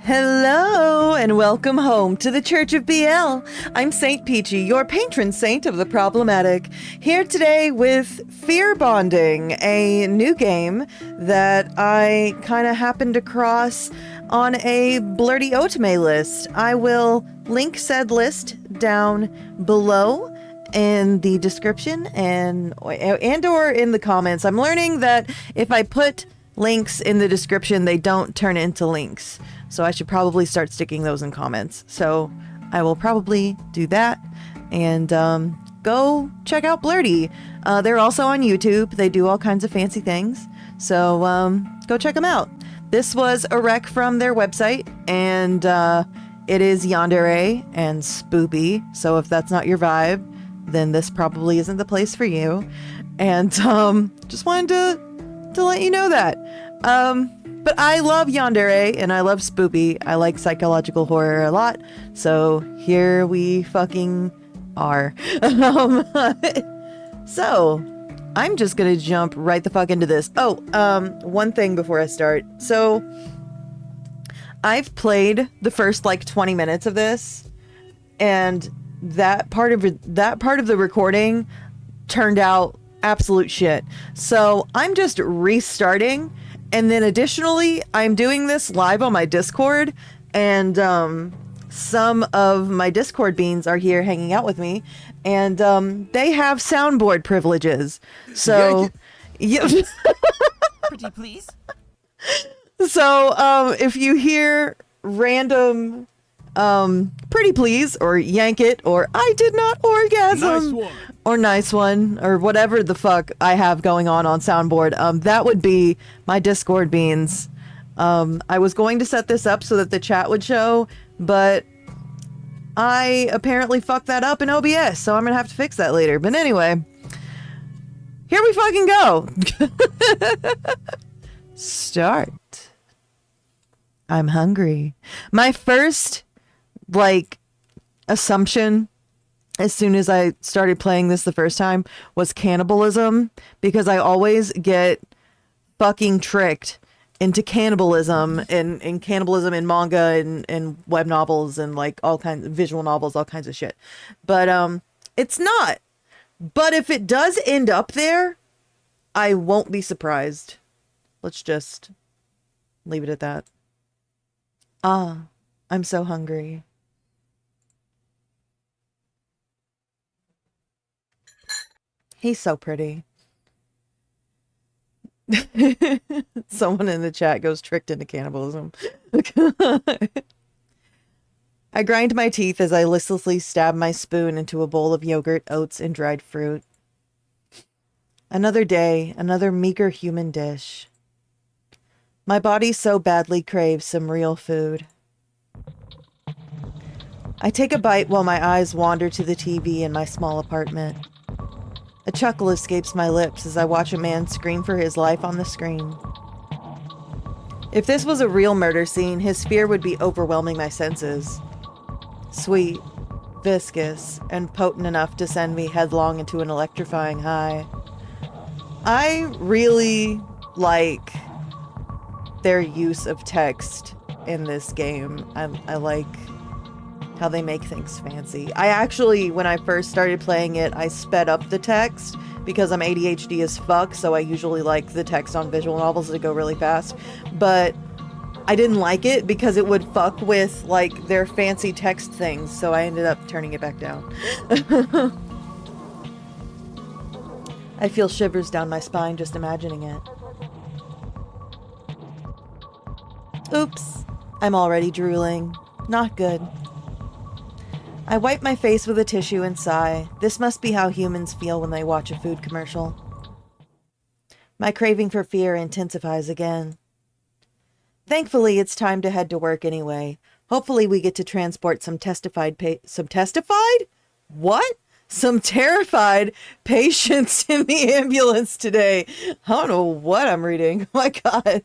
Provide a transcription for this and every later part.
Hello and welcome home to the Church of BL. I'm St.Peachie, your patron saint of the problematic, here today with Fear Bonding, a new game that I kind of happened across on a Blerdy Otome list. I will link said list down below in the description and or in the comments. I'm learning that if I put links in the description, they don't turn into links. So I should probably start sticking those in comments. So I will probably do that and go check out Blerdy. They're also on YouTube. They do all kinds of fancy things. So go check them out. This was a rec from their website, and it is yandere and spoopy. So if that's not your vibe, then this probably isn't the place for you. And just wanted to let you know that. But I love yandere and I love spoopy. I like psychological horror a lot. So here we fucking are. So I'm just gonna jump right the fuck into this. Oh, one thing before I start. So I've played the first like 20 minutes of this, and that part of the recording turned out absolute shit. So I'm just restarting. And then additionally, I'm doing this live on my Discord, and some of my Discord beans are here hanging out with me, and they have soundboard privileges. So, yeah. Pretty please. So, if you hear random pretty please, or yank it, or I did not orgasm, Nice one. or nice one, or whatever the fuck I have going on soundboard, that would be my Discord beans. I was going to set this up so that the chat would show, but I apparently fucked that up in OBS, so I'm gonna have to fix that later. But anyway, here we fucking go. Start. I'm hungry. My first assumption as soon as I started playing this the first time was cannibalism, because I always get fucking tricked into cannibalism and cannibalism in manga and web novels and like all kinds of visual novels, all kinds of shit. But it's not. But if it does end up there, I won't be surprised. Let's just leave it at that. I'm so hungry. He's so pretty. Someone in the chat goes tricked into cannibalism. I grind my teeth as I listlessly stab my spoon into a bowl of yogurt, oats, and dried fruit. Another day, another meager human dish. My body so badly craves some real food. I take a bite while my eyes wander to the TV in my small apartment. A chuckle escapes my lips as I watch a man scream for his life on the screen. If this was a real murder scene, his fear would be overwhelming my senses. Sweet, viscous, and potent enough to send me headlong into an electrifying high. I really like their use of text in this game. I like how they make things fancy. I actually, when I first started playing it, I sped up the text because I'm ADHD as fuck, so I usually like the text on visual novels to go really fast. But I didn't like it because it would fuck with like their fancy text things, so I ended up turning it back down. I feel shivers down my spine just imagining it. Oops, I'm already drooling. Not good. I wipe my face with a tissue and sigh. This must be how humans feel when they watch a food commercial. My craving for fear intensifies again. Thankfully, it's time to head to work anyway. Hopefully we get to transport some Some terrified patients in the ambulance today. I don't know what I'm reading. Oh my god.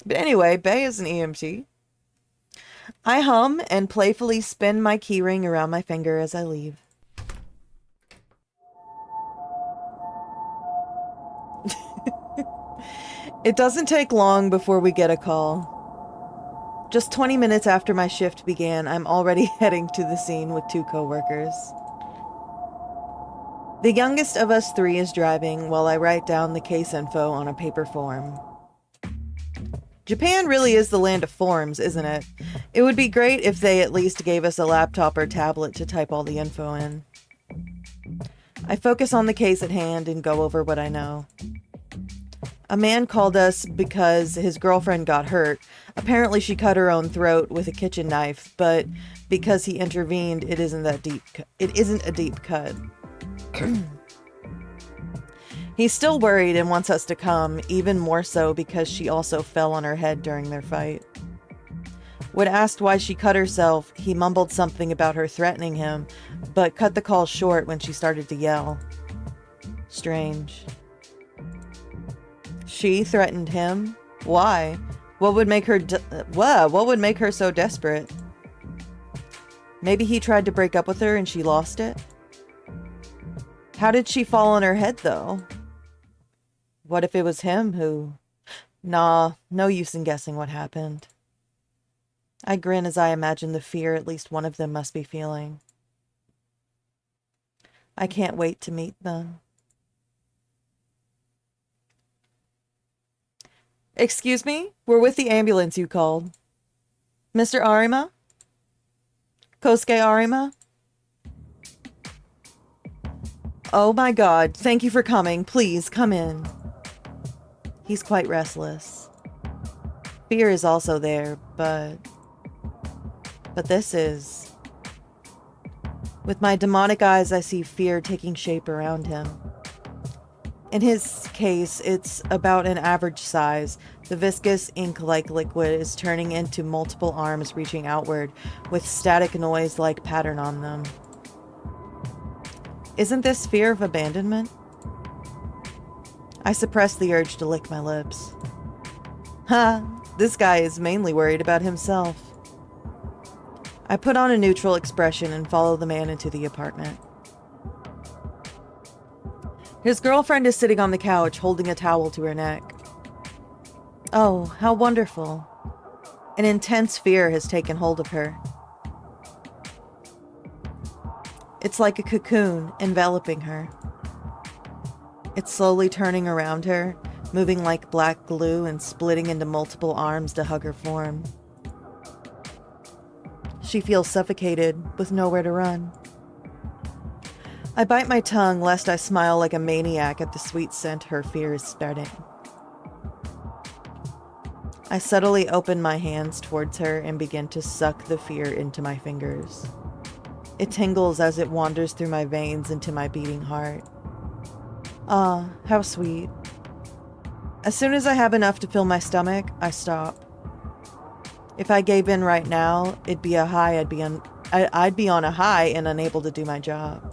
But anyway, Bay is an EMT. I hum and playfully spin my keyring around my finger as I leave. It doesn't take long before we get a call. Just 20 minutes after my shift began, I'm already heading to the scene with 2 coworkers. The youngest of us 3 is driving while I write down the case info on a paper form. Japan really is the land of forms, isn't it? It would be great if they at least gave us a laptop or tablet to type all the info in. I focus on the case at hand and go over what I know. A man called us because his girlfriend got hurt. Apparently she cut her own throat with a kitchen knife, but because he intervened, it isn't a deep cut. He's still worried and wants us to come, even more so because she also fell on her head during their fight. When asked why she cut herself, he mumbled something about her threatening him, but cut the call short when she started to yell. Strange. She threatened him? Why? What would make her so desperate? Maybe he tried to break up with her and she lost it? How did she fall on her head, though? What if it was him who... Nah, no use in guessing what happened. I grin as I imagine the fear at least one of them must be feeling. I can't wait to meet them. Excuse me? We're with the ambulance you called. Mr. Arima? Kosuke Arima? Oh my god, thank you for coming. Please, come in. He's quite restless. Fear is also there, but this is... With my demonic eyes, I see fear taking shape around him. In his case, it's about an average size. The viscous ink-like liquid is turning into multiple arms reaching outward, with static noise-like pattern on them. Isn't this fear of abandonment? I suppress the urge to lick my lips. Ha! This guy is mainly worried about himself. I put on a neutral expression and follow the man into the apartment. His girlfriend is sitting on the couch, holding a towel to her neck. Oh, how wonderful. An intense fear has taken hold of her. It's like a cocoon enveloping her. It's slowly turning around her, moving like black glue and splitting into multiple arms to hug her form. She feels suffocated, with nowhere to run. I bite my tongue lest I smile like a maniac at the sweet scent her fear is spreading. I subtly open my hands towards her and begin to suck the fear into my fingers. It tingles as it wanders through my veins into my beating heart. Ah, how sweet. As soon as I have enough to fill my stomach, I stop. If I gave in right now, it'd be a high. I'd be on a high and unable to do my job.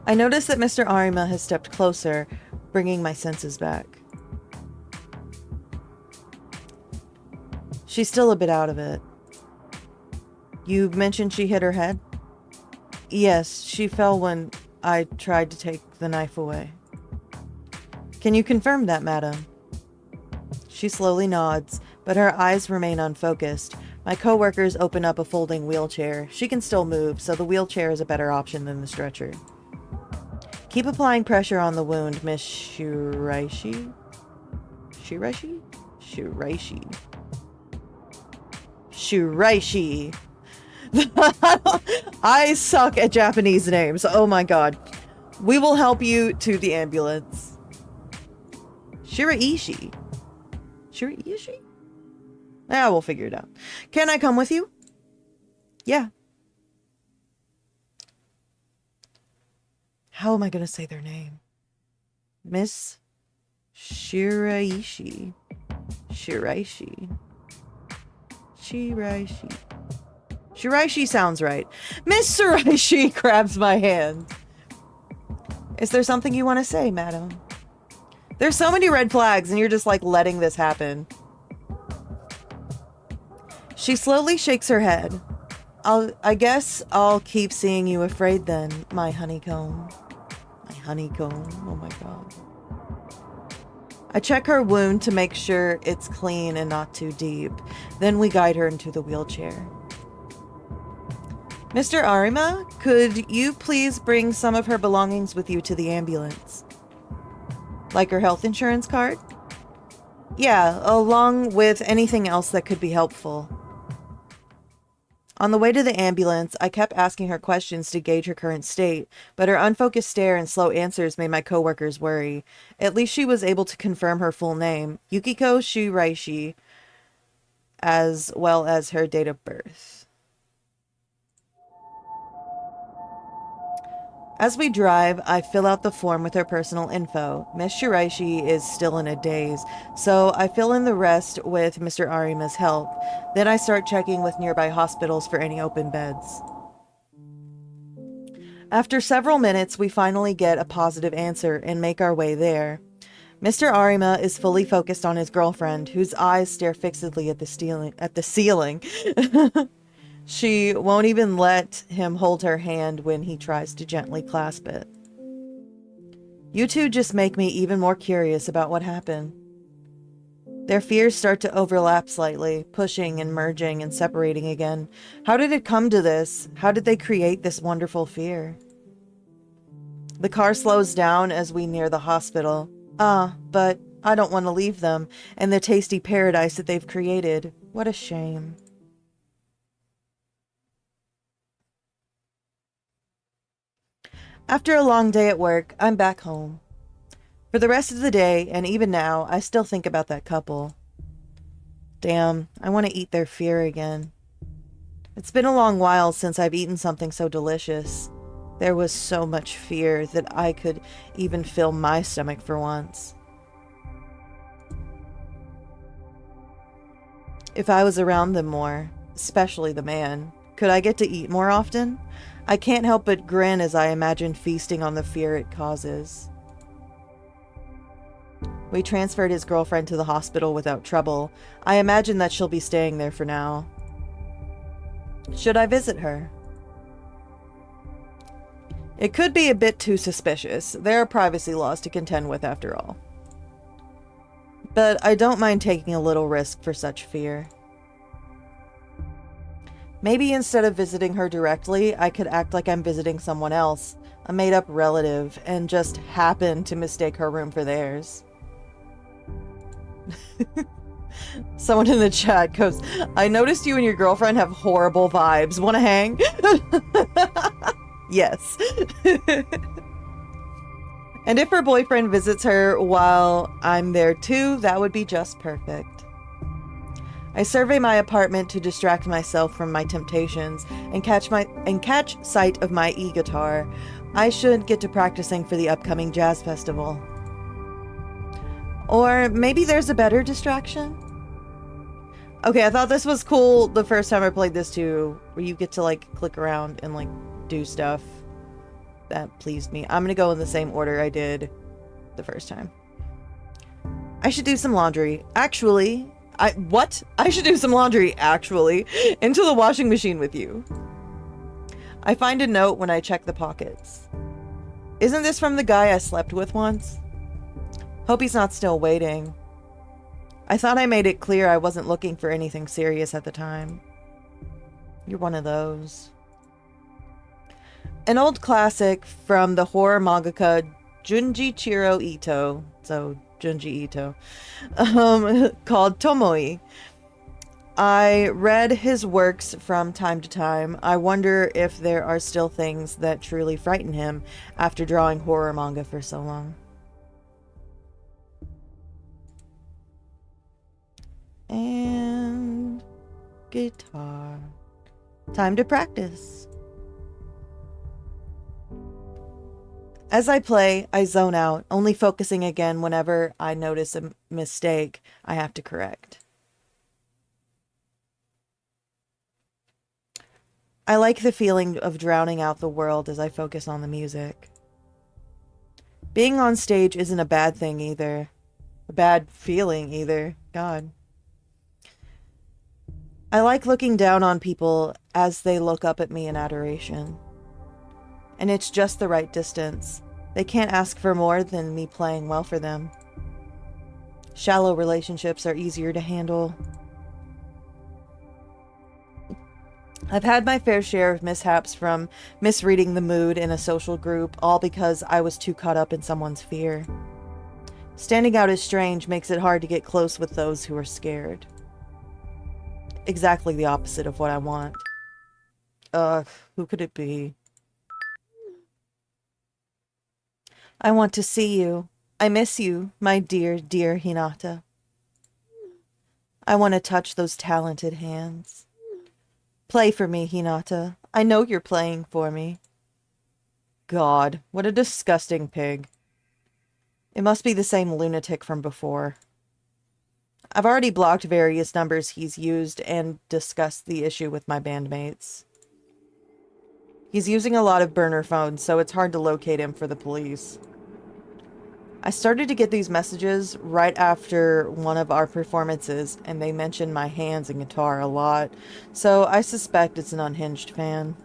I notice that Mr. Arima has stepped closer, bringing my senses back. She's still a bit out of it. You mentioned she hit her head? Yes, she fell when I tried to take the knife away. Can you confirm that, madam? She slowly nods, but her eyes remain unfocused. My coworkers open up a folding wheelchair. She can still move, so the wheelchair is a better option than the stretcher. Keep applying pressure on the wound, Miss Shiraishi? Shiraishi? Shiraishi. Shiraishi. I suck at Japanese names. Oh my god. We will help you to the ambulance. Shiraishi. Shiraishi? Yeah, we'll figure it out. Can I come with you? Yeah. How am I going to say their name? Miss Shiraishi. Shiraishi. Shiraishi. Shiraishi sounds right. Miss Shiraishi grabs my hand. Is there something you want to say, madam? There's so many red flags and you're just like letting this happen. She slowly shakes her head. I guess I'll keep seeing you afraid then, my honeycomb. My honeycomb. Oh my god. I check her wound to make sure it's clean and not too deep. Then we guide her into the wheelchair. Mr. Arima, could you please bring some of her belongings with you to the ambulance? Like her health insurance card? Yeah, along with anything else that could be helpful. On the way to the ambulance, I kept asking her questions to gauge her current state, but her unfocused stare and slow answers made my coworkers worry. At least she was able to confirm her full name, Yukiko Shiraishi, as well as her date of birth. As we drive, I fill out the form with her personal info. Miss Shiraishi is still in a daze, so I fill in the rest with Mr. Arima's help. Then I start checking with nearby hospitals for any open beds. After several minutes, we finally get a positive answer and make our way there. Mr. Arima is fully focused on his girlfriend, whose eyes stare fixedly at the ceiling. She won't even let him hold her hand when he tries to gently clasp it. You two just make me even more curious about what happened. Their fears start to overlap slightly, pushing and merging and separating again. How did it come to this? How did they create this wonderful fear? The car slows down as we near the hospital. But I don't want to leave them and the tasty paradise that they've created. What a shame. After a long day at work, I'm back home. For the rest of the day, and even now, I still think about that couple. Damn, I want to eat their fear again. It's been a long while since I've eaten something so delicious. There was so much fear that I could even fill my stomach for once. If I was around them more, especially the man, could I get to eat more often? I can't help but grin as I imagine feasting on the fear it causes. We transferred his girlfriend to the hospital without trouble. I imagine that she'll be staying there for now. Should I visit her? It could be a bit too suspicious. There are privacy laws to contend with after all. But I don't mind taking a little risk for such fear. Maybe instead of visiting her directly, I could act like I'm visiting someone else, a made-up relative, and just happen to mistake her room for theirs. Someone in the chat goes, I noticed you and your girlfriend have horrible vibes. Wanna hang? Yes. And if her boyfriend visits her while I'm there too, that would be just perfect. I survey my apartment to distract myself from my temptations and catch sight of my e-guitar. I should get to practicing for the upcoming jazz festival. Or maybe there's a better distraction? Okay, I thought this was cool the first time I played this too, where you get to like click around and like do stuff. That pleased me. I'm gonna go in the same order I did the first time. I should do some laundry. Actually, I should do some laundry, actually, into the washing machine with you. I find a note when I check the pockets. Isn't this from the guy I slept with once? Hope he's not still waiting. I thought I made it clear I wasn't looking for anything serious at the time. You're one of those. An old classic from the horror mangaka Junjichiro Ito, so Junji Ito, called Tomoi. I read his works from time to time. I wonder if there are still things that truly frighten him after drawing horror manga for so long. And guitar. Time to practice. As I play, I zone out, only focusing again whenever I notice a mistake I have to correct. I like the feeling of drowning out the world as I focus on the music. Being on stage isn't a bad thing either. A bad feeling either. God. I like looking down on people as they look up at me in adoration. And it's just the right distance. They can't ask for more than me playing well for them. Shallow relationships are easier to handle. I've had my fair share of mishaps from misreading the mood in a social group, all because I was too caught up in someone's fear. Standing out as strange makes it hard to get close with those who are scared. Exactly the opposite of what I want. Who could it be? I want to see you. I miss you, my dear, dear Hinata. I want to touch those talented hands. Play for me, Hinata. I know you're playing for me. God, what a disgusting pig. It must be the same lunatic from before. I've already blocked various numbers he's used and discussed the issue with my bandmates. He's using a lot of burner phones, so it's hard to locate him for the police. I started to get these messages right after one of our performances, and they mentioned my hands and guitar a lot, so I suspect it's an unhinged fan.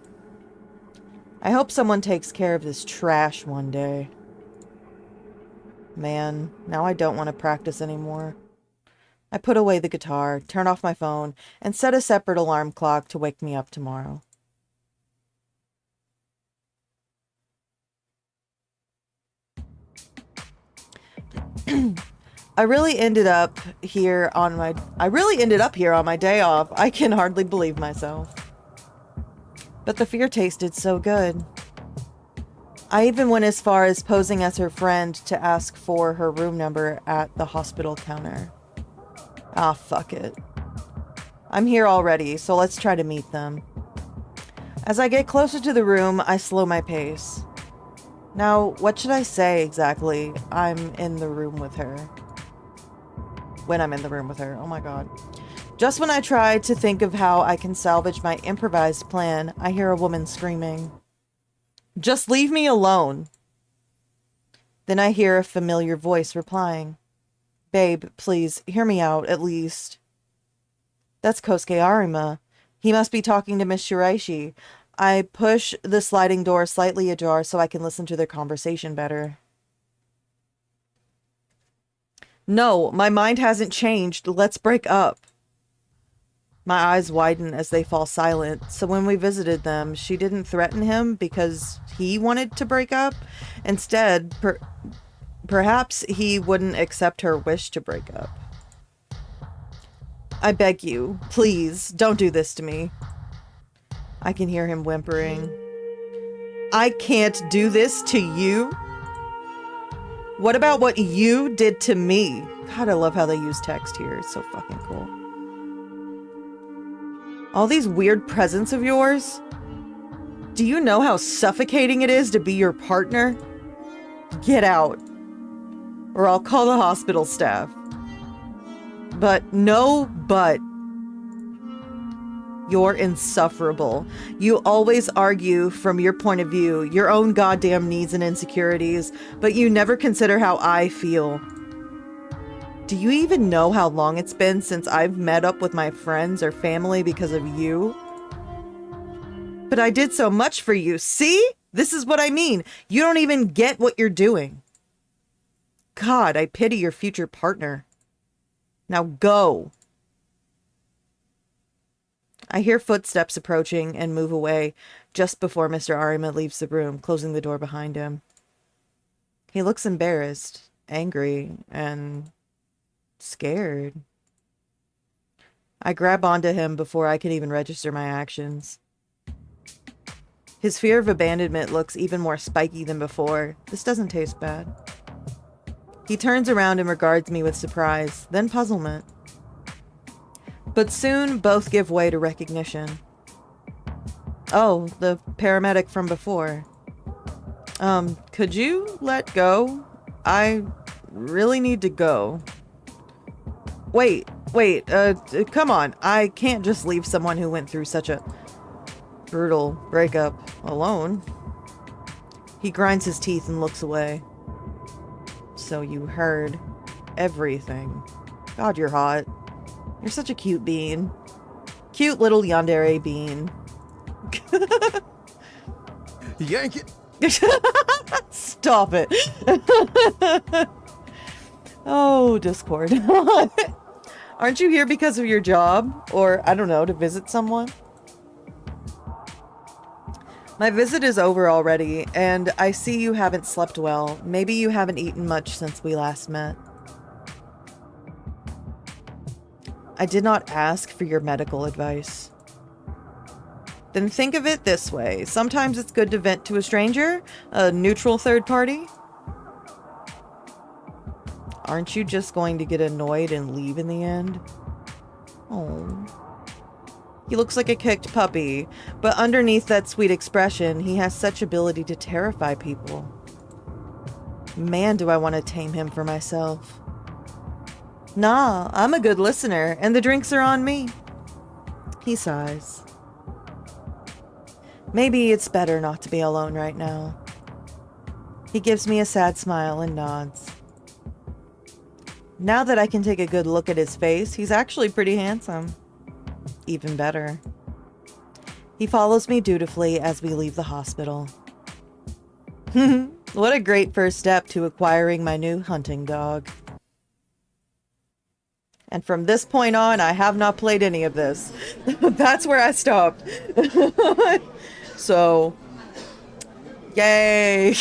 I hope someone takes care of this trash one day. Man, now I don't want to practice anymore. I put away the guitar, turn off my phone, and set a separate alarm clock to wake me up tomorrow. I really ended up here on my day off. I can hardly believe myself. But the fear tasted so good. I even went as far as posing as her friend to ask for her room number at the hospital counter. Ah, fuck it. I'm here already, so let's try to meet them. As I get closer to the room, I slow my pace. Now, what should I say exactly? I'm in the room with her. When I'm in the room with her. Oh my god. Just when I try to think of how I can salvage my improvised plan, I hear a woman screaming, "Just leave me alone." Then I hear a familiar voice replying, "Babe, please, hear me out, at least." That's Kosuke Arima. He must be talking to Miss Shiraishi. I push the sliding door slightly ajar so I can listen to their conversation better. No, my mind hasn't changed. Let's break up. My eyes widen as they fall silent. So when we visited them, she didn't threaten him because he wanted to break up. Instead, perhaps he wouldn't accept her wish to break up. I beg you, please, don't do this to me. I can hear him whimpering. I can't do this to you? What about what you did to me? God, I love how they use text here. It's so fucking cool. All these weird presents of yours? Do you know how suffocating it is to be your partner? Get out. Or I'll call the hospital staff. But no but. You're insufferable. You always argue from your point of view, your own goddamn needs and insecurities, but you never consider how I feel. Do you even know how long it's been since I've met up with my friends or family because of you? But I did so much for you. See? This is what I mean. You don't even get what you're doing. God, I pity your future partner. Now go. I hear footsteps approaching and move away just before Mr. Arima leaves the room, closing the door behind him. He looks embarrassed, angry, and scared. I grab onto him before I can even register my actions. His fear of abandonment looks even more spiky than before. This doesn't taste bad. He turns around and regards me with surprise, then puzzlement. But soon, both give way to recognition. Oh, the paramedic from before. Could you let go? I really need to go. Wait, come on. I can't just leave someone who went through such a brutal breakup alone. He grinds his teeth and looks away. So you heard everything. God, you're hot. You're such a cute bean. Cute little yandere bean. Yank it. Stop it. Oh, Discord. Aren't you here because of your job? Or, I don't know, to visit someone? My visit is over already, and I see you haven't slept well. Maybe you haven't eaten much since we last met. I did not ask for your medical advice. Then think of it this way. Sometimes it's good to vent to a stranger, a neutral third party. Aren't you just going to get annoyed and leave in the end? Oh. He looks like a kicked puppy, but underneath that sweet expression, he has such ability to terrify people. Man, do I want to tame him for myself. Nah, I'm a good listener, and the drinks are on me. He sighs. Maybe it's better not to be alone right now. He gives me a sad smile and nods. Now that I can take a good look at his face, he's actually pretty handsome. Even better. He follows me dutifully as we leave the hospital. What a great first step to acquiring my new hunting dog. And from this point on, I have not played any of this. That's where I stopped. So, yay!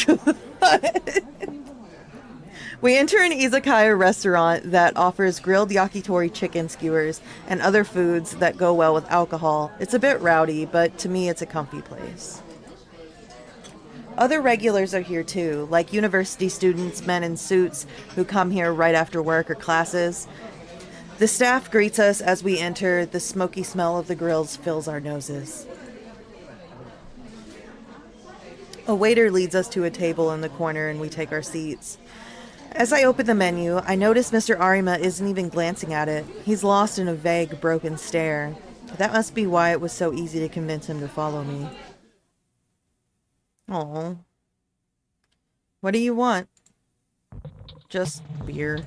We enter an izakaya restaurant that offers grilled yakitori chicken skewers and other foods that go well with alcohol. It's a bit rowdy, but to me it's a comfy place. Other regulars are here too, like university students, men in suits, who come here right after work or classes. The staff greets us as we enter. The smoky smell of the grills fills our noses. A waiter leads us to a table in the corner and we take our seats. As I open the menu, I notice Mr. Arima isn't even glancing at it. He's lost in a vague, broken stare. That must be why it was so easy to convince him to follow me. Oh. What do you want? Just beer.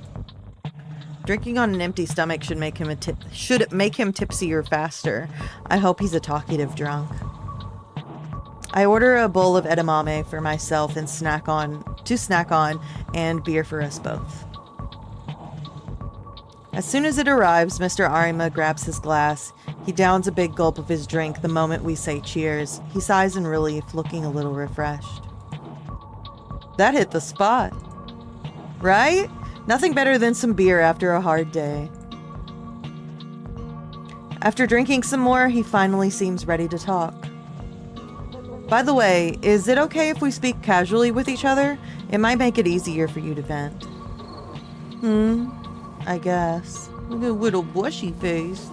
Drinking on an empty stomach should make him tipsier faster. I hope he's a talkative drunk. I order a bowl of edamame for myself and snack on, and beer for us both. As soon as it arrives, Mr. Arima grabs his glass. He downs a big gulp of his drink the moment we say cheers. He sighs in relief, looking a little refreshed. That hit the spot. Right? Nothing better than some beer after a hard day. After drinking some more, he finally seems ready to talk. By the way, is it okay if we speak casually with each other? It might make it easier for you to vent. I guess. Look at a little bushy face.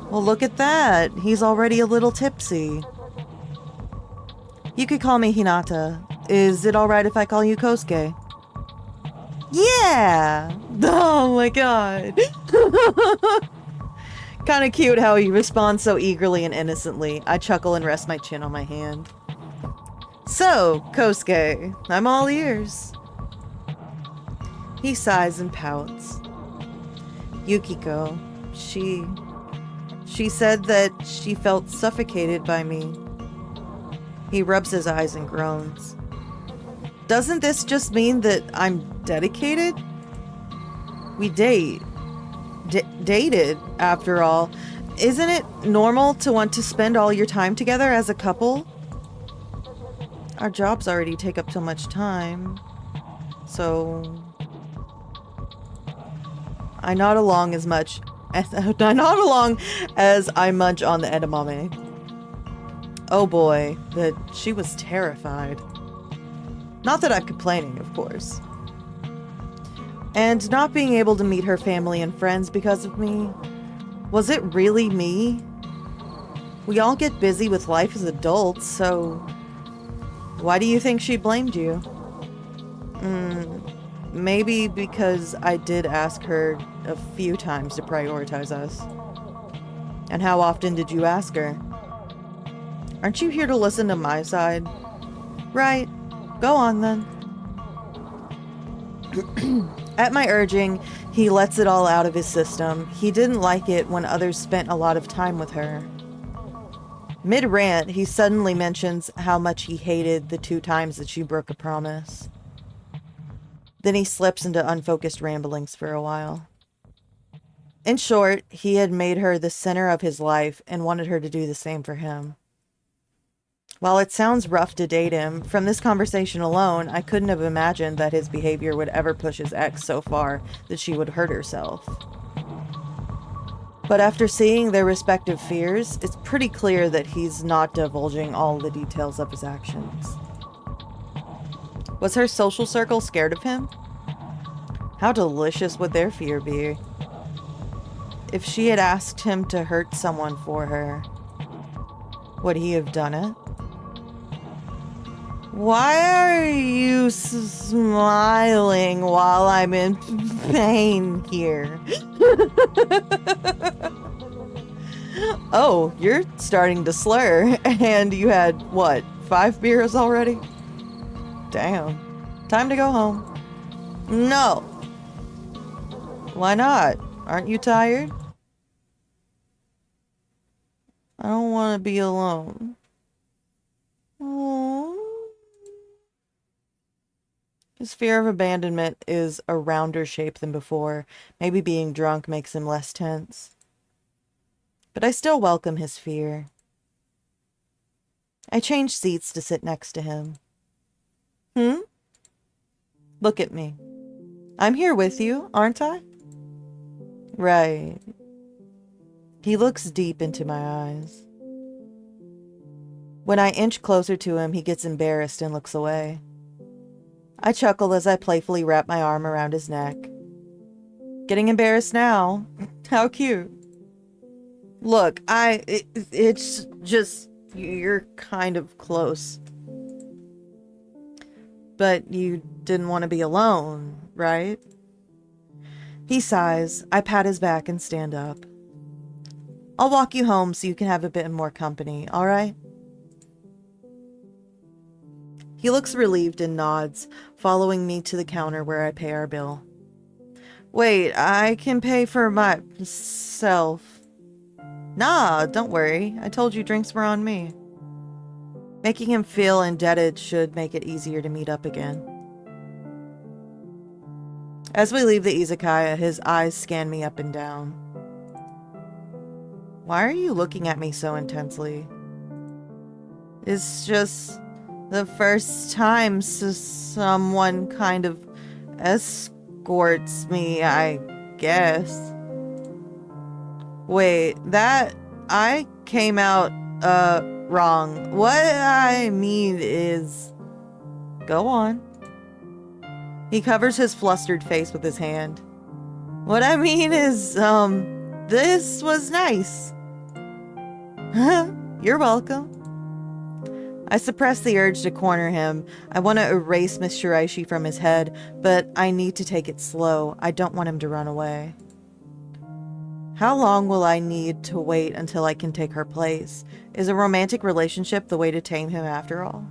Well, look at that. He's already a little tipsy. You could call me Hinata. Is it alright if I call you Kosuke? Yeah! Oh my god. Kinda cute how he responds so eagerly and innocently. I chuckle and rest my chin on my hand. So, Kosuke, I'm all ears. He sighs and pouts. Yukiko, she said that she felt suffocated by me. He rubs his eyes and groans. Doesn't this just mean that I'm dedicated? We dated, after all. Isn't it normal to want to spend all your time together as a couple? Our jobs already take up so much time. So I nod along as I munch on the edamame. Oh boy, but she was terrified. Not that I'm complaining, of course. And not being able to meet her family and friends because of me. Was it really me? We all get busy with life as adults, so why do you think she blamed you? Maybe because I did ask her a few times to prioritize us. And how often did you ask her? Aren't you here to listen to my side? Right. Go on then. At my urging, he lets it all out of his system. He didn't like it when others spent a lot of time with her. Mid-rant, he suddenly mentions how much he hated the 2 times that she broke a promise. Then he slips into unfocused ramblings for a while. In short, he had made her the center of his life and wanted her to do the same for him. While it sounds rough to date him, from this conversation alone, I couldn't have imagined that his behavior would ever push his ex so far that she would hurt herself. But after seeing their respective fears, it's pretty clear that he's not divulging all the details of his actions. Was her social circle scared of him? How delicious would their fear be? If she had asked him to hurt someone for her, would he have done it? Why are you smiling while I'm in pain here? Oh, you're starting to slur, and you had, what, 5 beers already? Damn. Time to go home. No. Why not? Aren't you tired? I don't want to be alone. Aww. His fear of abandonment is a rounder shape than before. Maybe being drunk makes him less tense. But I still welcome his fear. I change seats to sit next to him. Look at me. I'm here with you, aren't I? Right. He looks deep into my eyes. When I inch closer to him, he gets embarrassed and looks away. I chuckle as I playfully wrap my arm around his neck. Getting embarrassed now? How cute. Look, it's just, you're kind of close. But you didn't want to be alone, right? He sighs. I pat his back and stand up. I'll walk you home so you can have a bit more company, all right? He looks relieved and nods, following me to the counter where I pay our bill. Wait, I can pay for myself. Nah, don't worry. I told you drinks were on me. Making him feel indebted should make it easier to meet up again. As we leave the izakaya, his eyes scan me up and down. Why are you looking at me so intensely? It's just the first time someone kind of escorts me, I guess. Wait, that I came out wrong. What I mean is, go on. He covers his flustered face with his hand. What I mean is, this was nice. You're welcome. I suppress the urge to corner him. I want to erase Miss Shiraishi from his head, but I need to take it slow. I don't want him to run away. How long will I need to wait until I can take her place? Is a romantic relationship the way to tame him after all?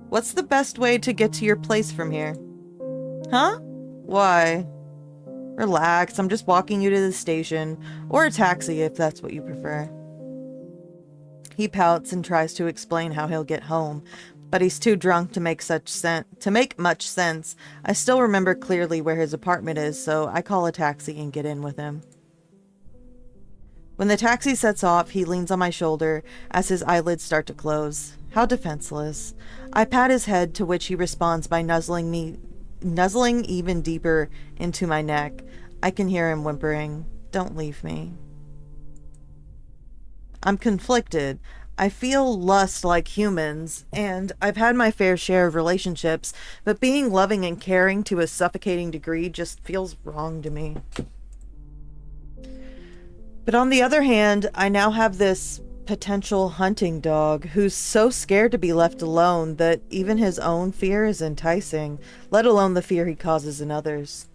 What's the best way to get to your place from here? Huh? Why? Relax, I'm just walking you to the station, or a taxi if that's what you prefer. He pouts and tries to explain how he'll get home, but he's too drunk to make much sense. I still remember clearly where his apartment is, so I call a taxi and get in with him. When the taxi sets off, he leans on my shoulder as his eyelids start to close. How defenseless. I pat his head, to which he responds by nuzzling even deeper into my neck. I can hear him whimpering, "Don't leave me." I'm conflicted. I feel lust like humans, and I've had my fair share of relationships, but being loving and caring to a suffocating degree just feels wrong to me. But on the other hand, I now have this potential hunting dog who's so scared to be left alone that even his own fear is enticing, let alone the fear he causes in others.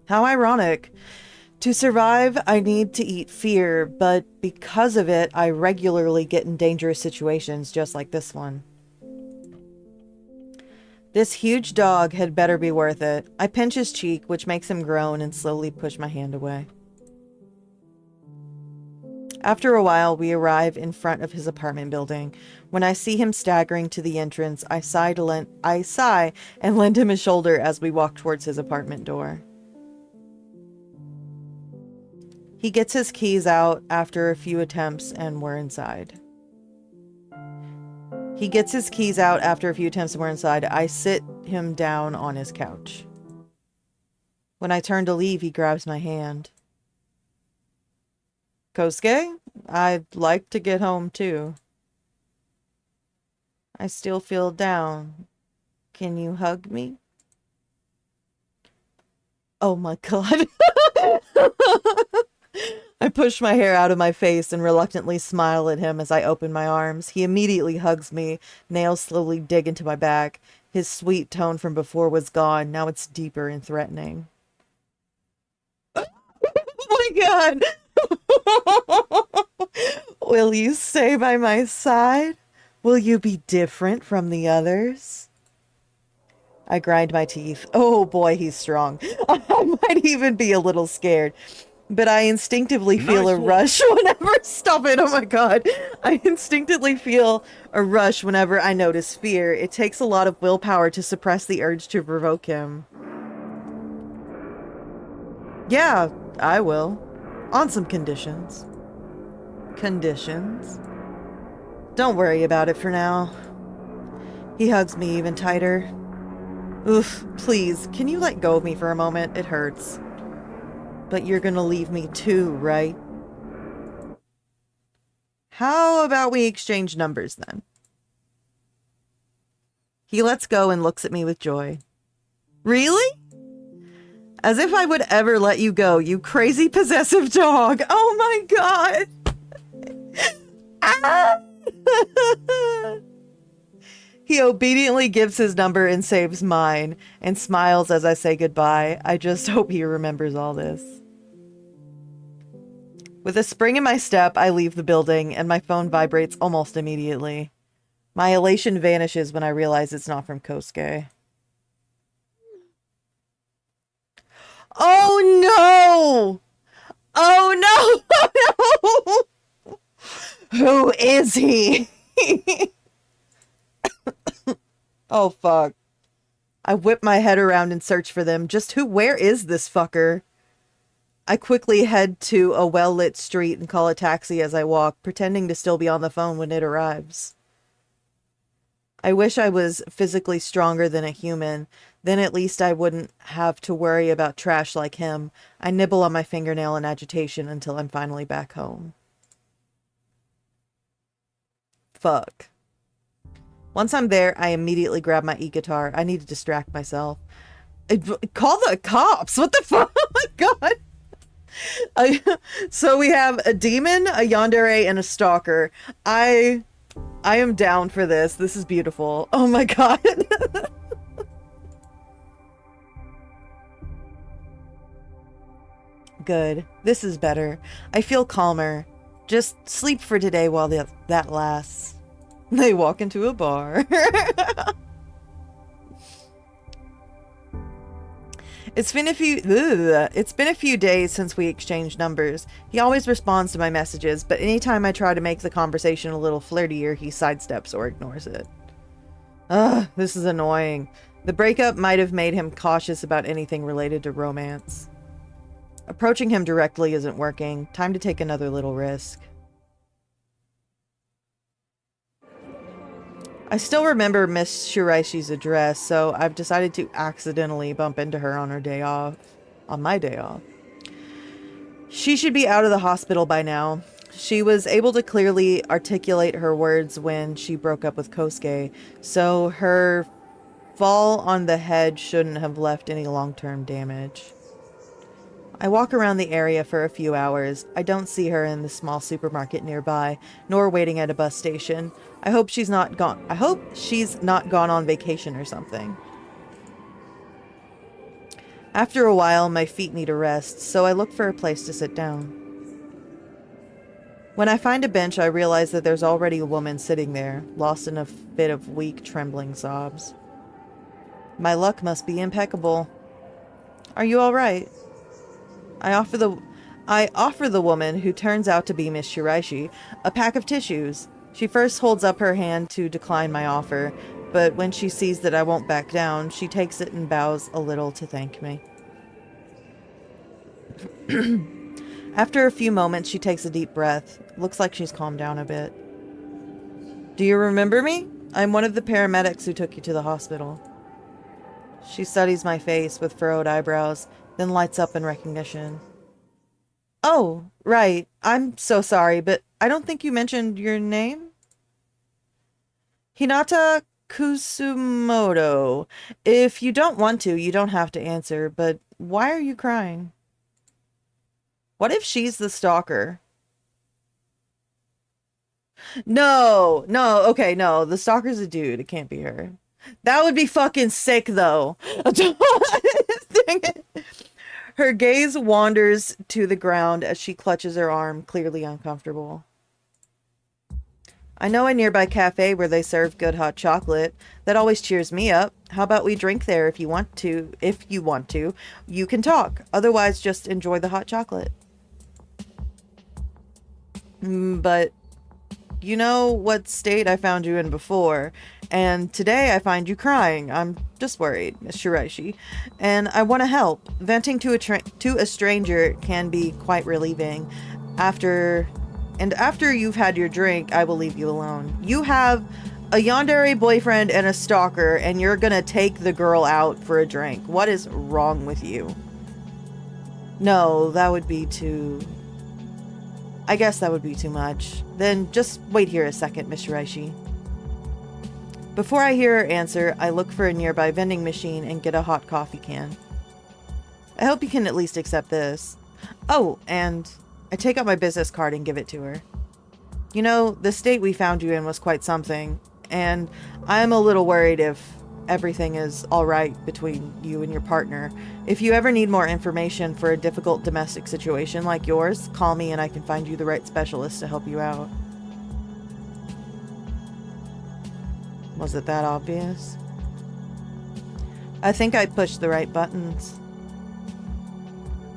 How ironic. To survive, I need to eat fear, but because of it, I regularly get in dangerous situations just like this one. This huge dog had better be worth it. I pinch his cheek, which makes him groan, and slowly push my hand away. After a while, we arrive in front of his apartment building. When I see him staggering to the entrance, I sigh and lend him a shoulder as we walk towards his apartment door. He gets his keys out after a few attempts and we're inside. I sit him down on his couch. When I turn to leave, he grabs my hand. Kosuke, I'd like to get home too. I still feel down. Can you hug me? Oh my god. I push my hair out of my face and reluctantly smile at him as I open my arms. He immediately hugs me. Nails slowly dig into my back. His sweet tone from before was gone. Now it's deeper and threatening. Oh my god. Will you stay by my side? Will you be different from the others? I grind my teeth. Oh boy, he's strong. I might even be a little scared. But I instinctively feel a rush whenever... Stop it, oh my god. I instinctively feel a rush whenever I notice fear. It takes a lot of willpower to suppress the urge to provoke him. Yeah, I will. On some conditions. Conditions? Don't worry about it for now. He hugs me even tighter. Oof, please, can you let go of me for a moment? It hurts. But you're gonna leave me too, right? How about we exchange numbers then? He lets go and looks at me with joy. Really? As if I would ever let you go, you crazy possessive dog. Oh my god. Ah! He obediently gives his number and saves mine, and smiles as I say goodbye. I just hope he remembers all this. With a spring in my step, I leave the building, and my phone vibrates almost immediately. My elation vanishes when I realize it's not from Kosuke. Oh no! Oh no! Who is he? Oh fuck. I whip my head around and search for them. Where is this fucker? I quickly head to a well-lit street and call a taxi as I walk, pretending to still be on the phone when it arrives. I wish I was physically stronger than a human. Then at least I wouldn't have to worry about trash like him. I nibble on my fingernail in agitation until I'm finally back home. Fuck. Once I'm there, I immediately grab my e-guitar. I need to distract myself. Call the cops! What the fuck? Oh my god! So we have a demon, a yandere, and a stalker. I am down for this. This is beautiful. Oh my god. Good. This is better. I feel calmer. Just sleep for today while that lasts. They walk into a bar. It's been a few days since we exchanged numbers. He always responds to my messages, but anytime I try to make the conversation a little flirtier, he sidesteps or ignores it. Ugh, this is annoying. The breakup might have made him cautious about anything related to romance. Approaching him directly isn't working. Time to take another little risk. I still remember Miss Shiraishi's address, so I've decided to accidentally bump into her on her day off. On my day off. She should be out of the hospital by now. She was able to clearly articulate her words when she broke up with Kosuke, so her fall on the head shouldn't have left any long-term damage. I walk around the area for a few hours. I don't see her in the small supermarket nearby, nor waiting at a bus station. I hope she's not gone on vacation or something. After a while, my feet need a rest, so I look for a place to sit down. When I find a bench, I realize that there's already a woman sitting there, lost in a fit of weak, trembling sobs. My luck must be impeccable. Are you all right? I I offer the woman, who turns out to be Miss Shiraishi, a pack of tissues. She first holds up her hand to decline my offer, but when she sees that I won't back down, she takes it and bows a little to thank me. After a few moments, she takes a deep breath. Looks like she's calmed down a bit. Do you remember me? I'm one of the paramedics who took you to the hospital. She studies my face with furrowed eyebrows, then lights up in recognition. Oh, right. I'm so sorry, but I don't think you mentioned your name? Hinata Kusumoto. If you don't want to, you don't have to answer, but why are you crying? What if she's the stalker? No, okay, no. The stalker's a dude. It can't be her. That would be fucking sick, though. Dang it. Her gaze wanders to the ground as she clutches her arm, clearly uncomfortable. I know a nearby cafe where they serve good hot chocolate. That always cheers me up. How about we drink there if you want to? If you want to, you can talk. Otherwise, just enjoy the hot chocolate. But you know what state I found you in before, and today I find you crying. I'm just worried, Miss Shiraishi, and I want to help. Venting to a stranger can be quite relieving. After you've had your drink, I will leave you alone. You have a yandere boyfriend and a stalker, and you're gonna take the girl out for a drink. What is wrong with you? No, that would be too... I guess that would be too much. Then just wait here a second, Miss Shiraishi. Before I hear her answer, I look for a nearby vending machine and get a hot coffee can. I hope you can at least accept this. Oh, and I take out my business card and give it to her. You know, the state we found you in was quite something, and I'm a little worried if everything is alright between you and your partner. If you ever need more information for a difficult domestic situation like yours, call me and I can find you the right specialist to help you out. Was it that obvious? I think I pushed the right buttons.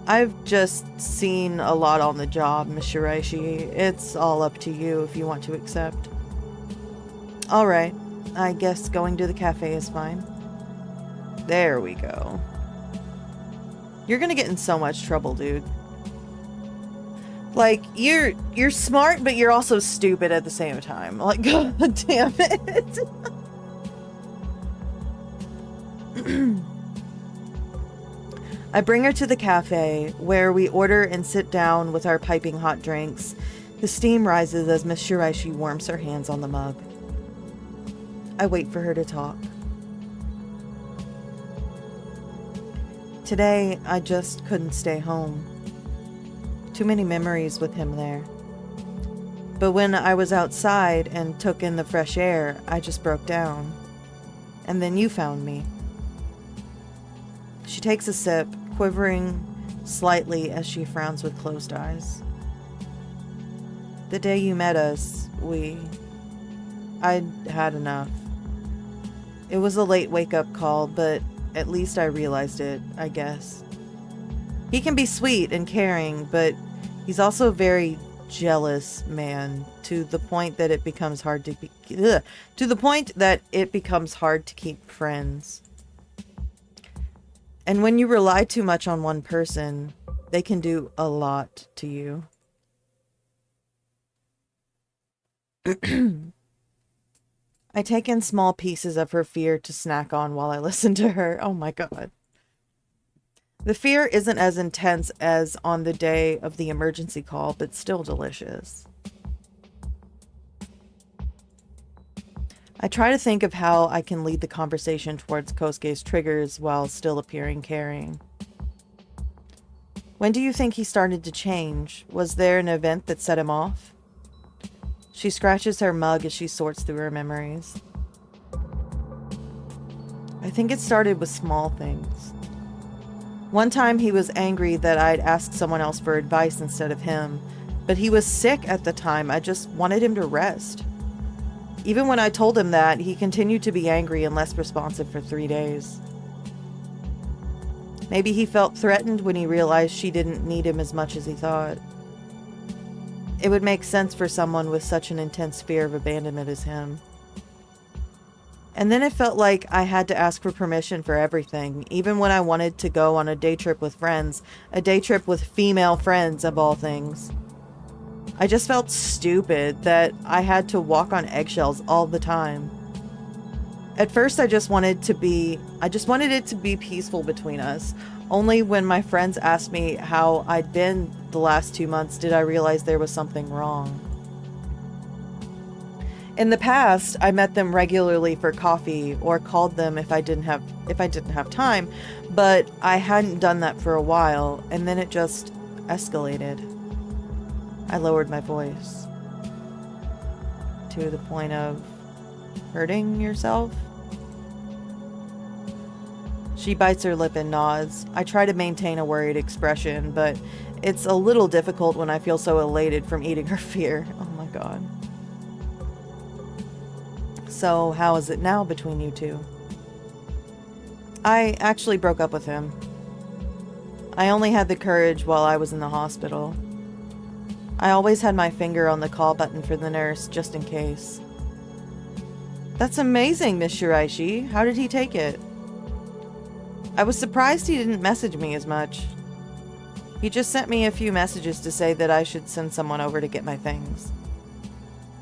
I've just seen a lot on the job, Miss Shiraishi. It's all up to you if you want to accept. Alright, I guess going to the cafe is fine. There we go. You're gonna get in so much trouble, dude. Like, you're smart, but you're also stupid at the same time. Like, god damn it. I bring her to the cafe, where we order and sit down with our piping hot drinks. The steam rises as Miss Shiraishi warms her hands on the mug. I wait for her to talk. Today, I just couldn't stay home. Too many memories with him there. But when I was outside and took in the fresh air, I just broke down. And then you found me. She takes a sip, quivering slightly as she frowns with closed eyes. The day you met us, I'd had enough. It was a late wake-up call, but at least I realized it, I guess. He can be sweet and caring, but he's also a very jealous man, to the point that it becomes hard to keep friends. And when you rely too much on one person, they can do a lot to you. I take in small pieces of her fear to snack on while I listen to her. Oh my god. The fear isn't as intense as on the day of the emergency call, but still delicious. I try to think of how I can lead the conversation towards Kosuke's triggers while still appearing caring. When do you think he started to change? Was there an event that set him off? She scratches her mug as she sorts through her memories. I think it started with small things. One time he was angry that I'd asked someone else for advice instead of him, but he was sick at the time. I just wanted him to rest. Even when I told him that, he continued to be angry and less responsive for 3 days. Maybe he felt threatened when he realized she didn't need him as much as he thought. It would make sense for someone with such an intense fear of abandonment as him. And then it felt like I had to ask for permission for everything, even when I wanted to go on a day trip with friends, a day trip with female friends of all things. I just felt stupid that I had to walk on eggshells all the time. At first, I just wanted it to be peaceful between us. Only when my friends asked me how I'd been the last 2 months did I realize there was something wrong. In the past, I met them regularly for coffee or called them if I didn't have time, but I hadn't done that for a while, and then it just escalated. I lowered my voice to the point of hurting yourself. She bites her lip and nods. I try to maintain a worried expression, but it's a little difficult when I feel so elated from eating her fear. Oh my god. So, how is it now between you two? I actually broke up with him. I only had the courage while I was in the hospital. I always had my finger on the call button for the nurse, just in case. That's amazing, Miss Shiraishi. How did he take it? I was surprised he didn't message me as much. He just sent me a few messages to say that I should send someone over to get my things.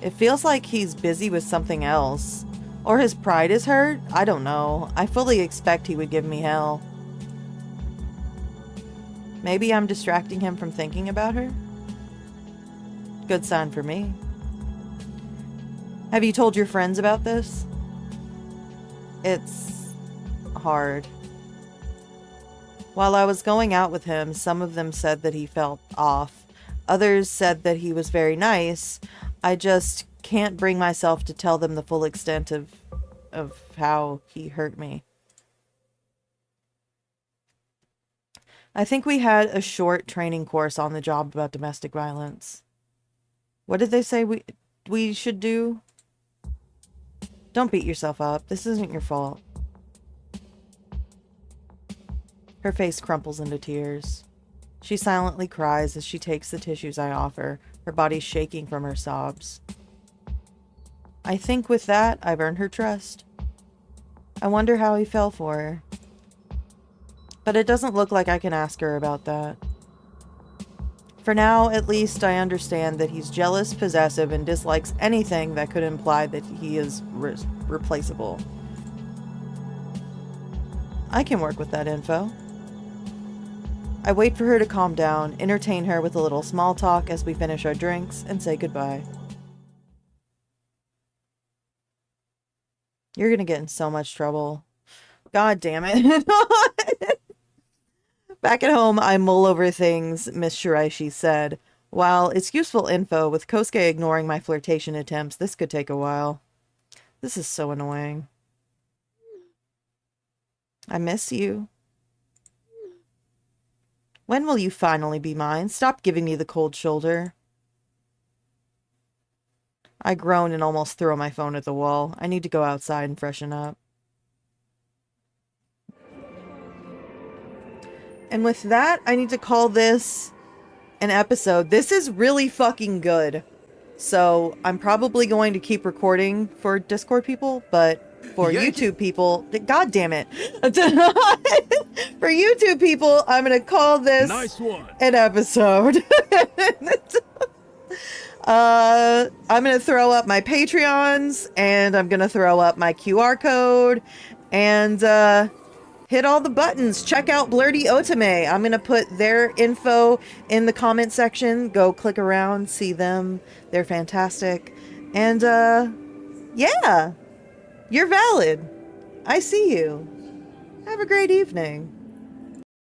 It feels like he's busy with something else. Or his pride is hurt? I don't know. I fully expect he would give me hell. Maybe I'm distracting him from thinking about her? Good sign for me. Have you told your friends about this? It's hard. While I was going out with him, some of them said that he felt off. Others said that he was very nice. I just can't bring myself to tell them the full extent of how he hurt me. I think we had a short training course on the job about domestic violence. What did they say we should do? Don't beat yourself up. This isn't your fault. Her face crumples into tears. She silently cries as she takes the tissues I offer, her body shaking from her sobs. I think with that, I've earned her trust. I wonder how he fell for her. But it doesn't look like I can ask her about that. For now, at least, I understand that he's jealous, possessive, and dislikes anything that could imply that he is replaceable. I can work with that info. I wait for her to calm down, entertain her with a little small talk as we finish our drinks, and say goodbye. You're gonna get in so much trouble. God damn it. Back at home, I mull over things Miss Shiraishi said. While it's useful info, with Kosuke ignoring my flirtation attempts, this could take a while. This is so annoying. I miss you. When will you finally be mine? Stop giving me the cold shoulder. I groan and almost throw my phone at the wall. I need to go outside and freshen up. And with that, I need to call this an episode. This is really fucking good. So I'm probably going to keep recording for Discord people, but for YouTube people, god damn it. For YouTube people, I'm going to call this an episode. I'm going to throw up my Patreons, and I'm going to throw up my QR code, and hit all the buttons. Check out Blerdy Otome. I'm going to put their info in the comment section. Go click around, see them. They're fantastic. And, yeah, you're valid. I see you. Have a great evening.